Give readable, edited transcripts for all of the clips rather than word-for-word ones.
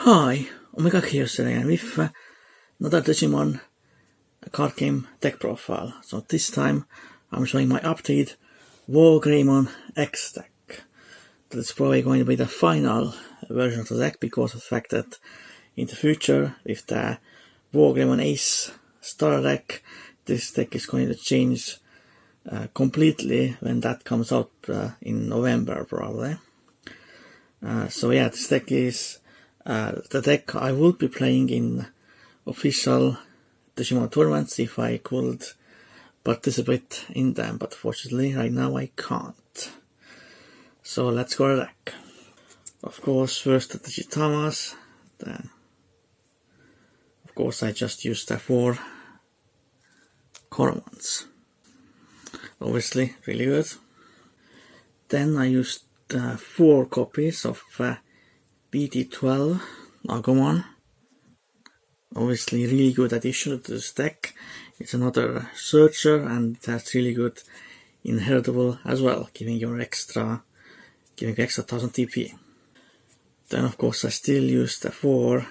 Hi, Omega here again with another Digimon card game deck profile. So this time I'm showing my updated WarGreymon X deck. That is probably going to be the final version of the deck because of the fact that in the future with the WarGreymon Ace starter deck, this deck is going to change completely when that comes out in November probably. So yeah, this deck is the deck I will be playing in official Digimon tournaments if I could participate in them, but fortunately right now I can't. So let's go to the deck. Of course, first the Digitamas. Then, of course, I just used the 4 common ones. Obviously, really good. Then I used 4 copies of BT12 Agumon. Obviously really good addition to this deck. It's another searcher and it has really good inheritable as well, giving you extra 1000 TP. Then of course I still use the 4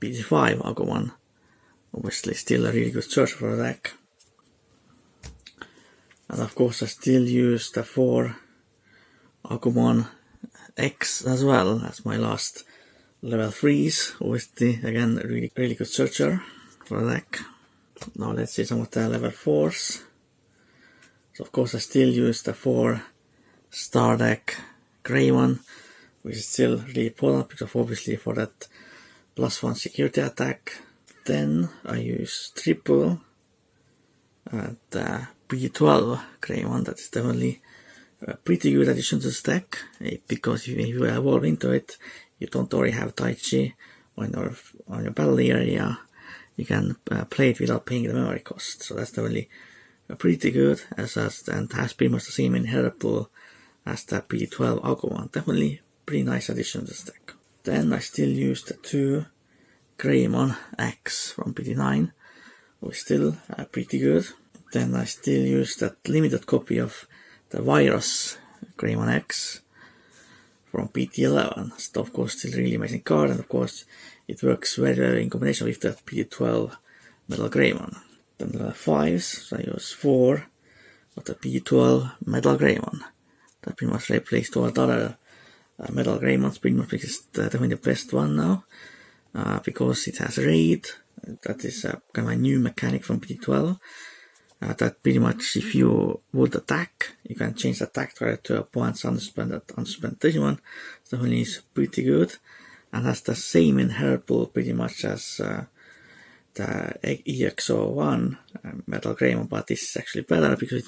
BT5 Agumon. Obviously still a really good searcher for the deck. And of course I still use the 4 WarGreymon X as well as my last level 3s, obviously again really good searcher for the deck. Now let's see some of the level 4s. So of course I still use the 4 star deck Greymon, which is still really important because obviously for that +1 security attack. Then I use triple the B12 Greymon. That is definitely a pretty good addition to this deck, because if you evolve into it, you don't already have Taichi on your battle area. You can play it without paying the memory cost. So that's definitely pretty good, and has pretty much the same inheritable as the B12 Agumon. Definitely pretty nice addition to this deck. Then I still use the 2 Greymon X from BT9, which is still pretty good. Then I still use that limited copy of the Virus Greymon X from BT11. So of course still really amazing card, and of course it works very well in combination with that BT12 Metal Greymon. Then the 5s, so I use 4 of the BT12 Metal Greymon. That pretty much replaced all the other Metal Greymons, pretty much because it's definitely the best one now, because it has Raid. That is kind of a new mechanic from BT12. That pretty much if you would attack, you can change the attack target to a opponent's unsuspended Digimon. So definitely is pretty good, and has the same inheritable pretty much as the EX01 Metal Greymon, but this is actually better because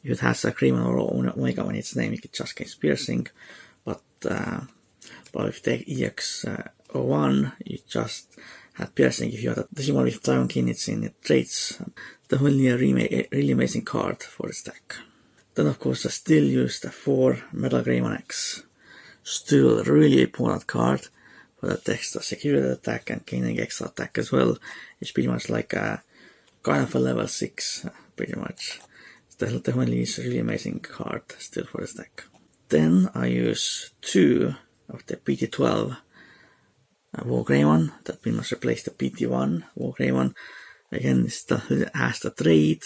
if it has a Greymon or Omega in its name, it just gains piercing. But if you take EX01, you just had piercing if you had a Digimon with Dragon Kinets in its traits. Definitely a really amazing card for this deck. Then of course I still use the 4 Metal Greymon X. Still a really important card for that extra security attack and gaining extra attack as well. It's pretty much like a kind of a level 6, pretty much. Definitely is a really amazing card still for this deck. Then I use 2 of the BT12 WarGreymon. That pretty much replaced the BT1 WarGreymon. Again, it has the trade,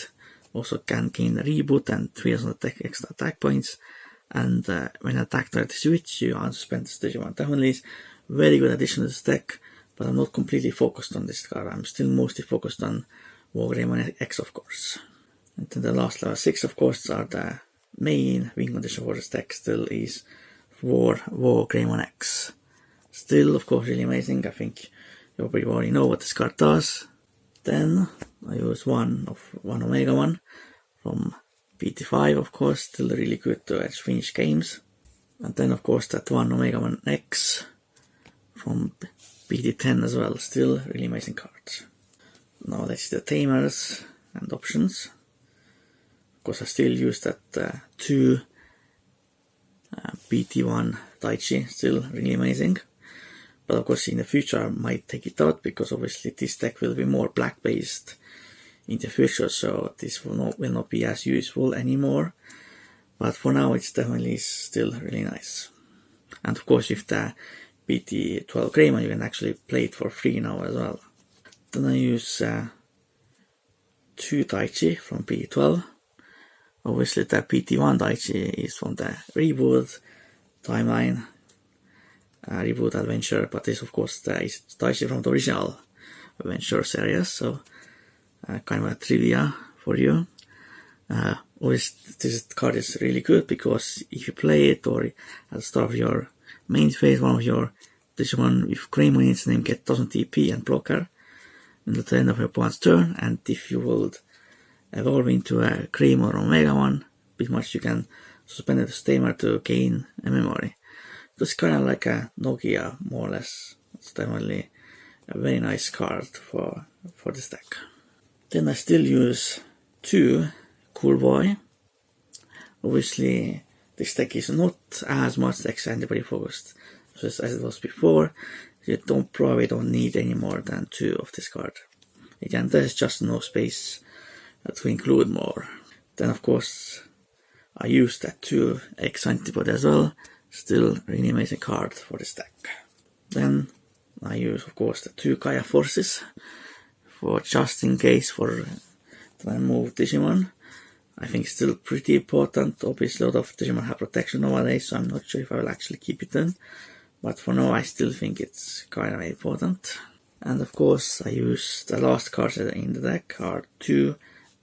also can gain a reboot and 3000 extra attack points. And when attack target is switch, you unsuspend this Digimon. Definitely is very good addition to this deck, but I'm not completely focused on this card. I'm still mostly focused on WarGreymon X, of course. And then the last level 6, of course, are the main win condition for this deck still is for WarGreymon X. Still, of course, really amazing. I think you already know what this card does. Then I use one Omega one from BT5, of course, still really good to finish games. And then of course that one WarGreymon X from BT10 as well, still really amazing cards. Now let's see the tamers and options. Of course I still use that 2 BT1 Taichi, still really amazing. But of course in the future I might take it out because obviously this deck will be more black based in the future, so this will not be as useful anymore. But for now it's definitely still really nice. And of course with the PT12 Greymon, you can actually play it for free now as well. Then I use 2 Taichi from PT12. Obviously the PT1 Taichi is from the reboot timeline, reboot adventure, but this of course is Taichi from the original adventure series, so kind of a trivia for you. This card is really good because if you play it or at the start of your main phase, one of your Digimon with Greymon in its name get 1000 TP and blocker until the end of your opponent's turn, and if you would evolve into a Greymon or Megamon, pretty much you can suspend the stamina to gain a memory. It's kind of like a Nokia, more or less. It's definitely a very nice card for this deck. Then I still use 2 Cool Boy. Obviously, this deck is not as much antibody focused as it was before. You probably don't need any more than 2 of this card. Again, there's just no space to include more. Then of course, I use that 2 X antibody as well. Still really amazing card for this deck. Then I use of course the 2 Gaia Forces for just in case for the move Digimon. I think it's still pretty important. Obviously a lot of Digimon have protection nowadays, so I'm not sure if I will actually keep it then. But for now I still think it's kind of important. And of course I use the last cards in the deck are 2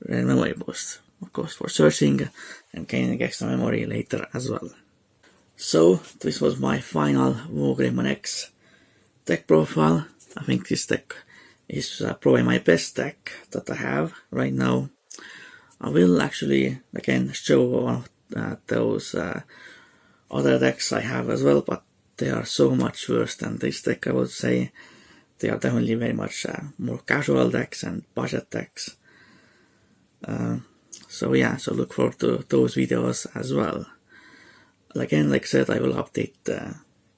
Red Memory Boost. Of course for searching and gaining extra memory later as well. So this was my final WarGreymon X deck profile. I think this deck is probably my best deck that I have right now. I will actually again show one of those other decks I have as well, but they are so much worse than this deck. I would say they are definitely very much more casual decks and budget decks. So yeah, so look forward to those videos as well. Again, like I said, I will update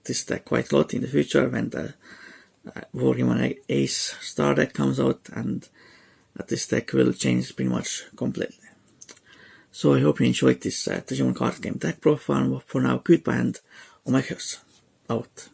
this deck quite a lot in the future when the WarGreymon Ace Star deck comes out, and this deck will change pretty much completely. So I hope you enjoyed this Digimon card game deck profile. For now, goodbye and Omegas out.